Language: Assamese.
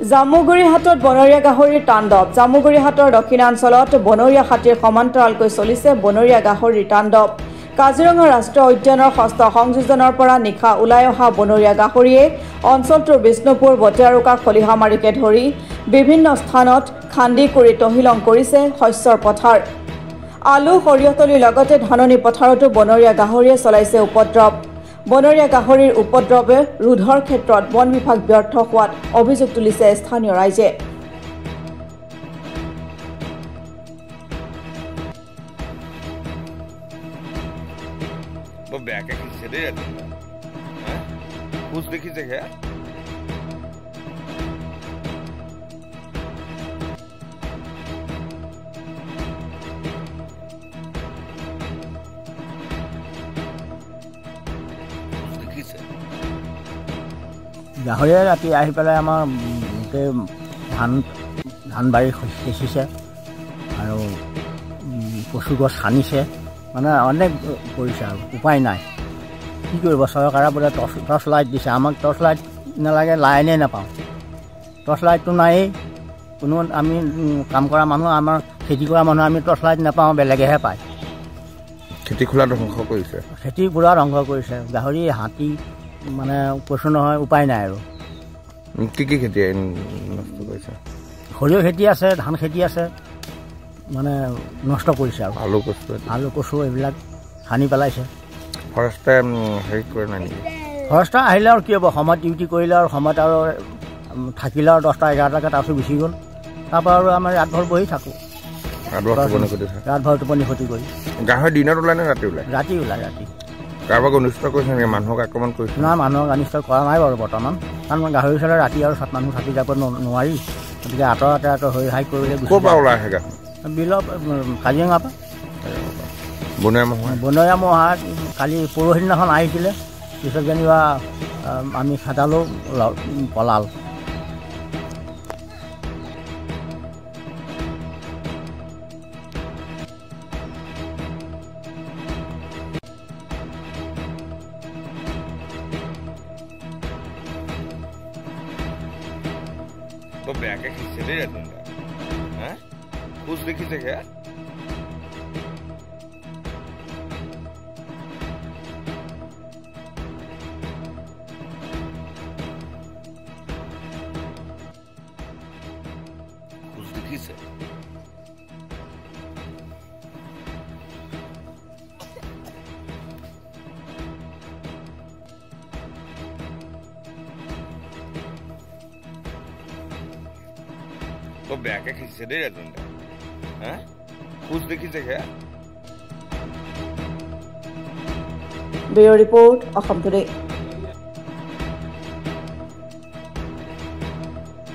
জামুগুৰিহাটত বনৰীয়া গাহৰিৰ তাণ্ডৱ জামুগুৰিহাটৰ দক্ষিণাঞ্চলত বনৰীয়া হাতীৰ সমান্তৰালকৈ চলিছে বনৰীয়া গাহৰিৰ তাণ্ডৱ কাজিৰঙা ৰাষ্ট্ৰীয় উদ্যানৰ ষষ্ঠ সংযোজনৰ পৰা নিশা ওলাই অহা বনৰীয়া গাহৰিয়ে অঞ্চলটোৰ বিষ্ণুপুৰ বটিয়াৰুকা খলিহামাৰীকে ধৰি বিভিন্ন স্থানত খান্দি কৰি তহিলং কৰিছে শস্যৰ পথাৰ আলু সৰিয়হতলীৰ লগতে ধাননি পথাৰতো বনৰীয়া গাহৰিয়ে চলাইছে উপদ্ৰৱ বনৰীয়া গাহৰিৰ উপদ্ৰৱে ৰোধৰ ক্ষেত্ৰত বন বিভাগ ব্যৰ্থ হোৱাত অভিযোগ তুলিছে স্থানীয় ৰাইজে বেয়াকে খিছে দেই খোজ দেখিছে হে গাহৰিয়ে ৰাতি আহি পেলাই আমাৰ গোটেই ধান বাৰী সিঁচিছে আৰু কচু গছ সানিছে মানে অনেক কৰিছে আৰু উপায় নাই কি কৰিব চৰকাৰে বোলে টৰ্চ লাইট দিছে আমাক টৰ্চ লাইট নালাগে লাইনেই নাপাওঁ টৰ্চ লাইটটো নায়েই কোনো আমি কাম কৰা মানুহ আমাৰ খেতি কৰা মানুহ আমি টৰ্চ লাইট নাপাওঁ বেলেগেহে পায় খেতি খোলা ধ্বংস কৰিছে খেতি পুৰা ধ্বংস কৰিছে গাহৰি হাতী মানে কৈছো নহয় উপায় নাই আৰু কি কি খেতি নষ্ট কৰিছে সৰিয়হ খেতি আছে ধান খেতি আছে মানে নষ্ট কৰিছে আৰু আলু কচু এইবিলাক সানি পেলাইছে ফৰেষ্টে হেৰি কৰে নাই নেকি ফৰেষ্ট আহিলে আৰু কি হ'ব সময়ত ডিউটি কৰিলে আৰু সময়ত আৰু থাকিলে আৰু 10টা 11টাকে তাৰপিছত গুচি গ'ল তাৰপৰা আৰু আমাৰ ৰাতভৰ বহি থাকোঁ ৰাতভৰ টোপনি ক্ষতি কৰি গাহৰি দিনত ওলাই নে ৰাতি ওলাই ৰাতি কাৰোবাক অনিষ্ট কৰিছে নেকি মানুহক আক্ৰমণ কৰিছে নাই মানুহক অনিষ্ট কৰা নাই বাৰু বৰ্তমান কাৰণ গাহৰি চলে ৰাতি আৰু মানুহ থাকি যাব নোৱাৰি গতিকে আঁতৰতে হৈ হাই কৰিলে ক'ৰ পৰা ওলাই আহে গাহৰি বিলৰ কাজিৰঙাৰ পৰা বনৰীয়া ম'হ কালি পৰহি দিনাখন আহিছিলে পিছত যেনিবা আমি খেদালোঁ পলাল বেয়াকে খিছে দেই খোজ দেখিছে হে খোজ দেখিছে বেয়াকে খিছে দেই খোজ দেখিছে হে ব্যুৰ ৰিপৰ্ট অসম টুডে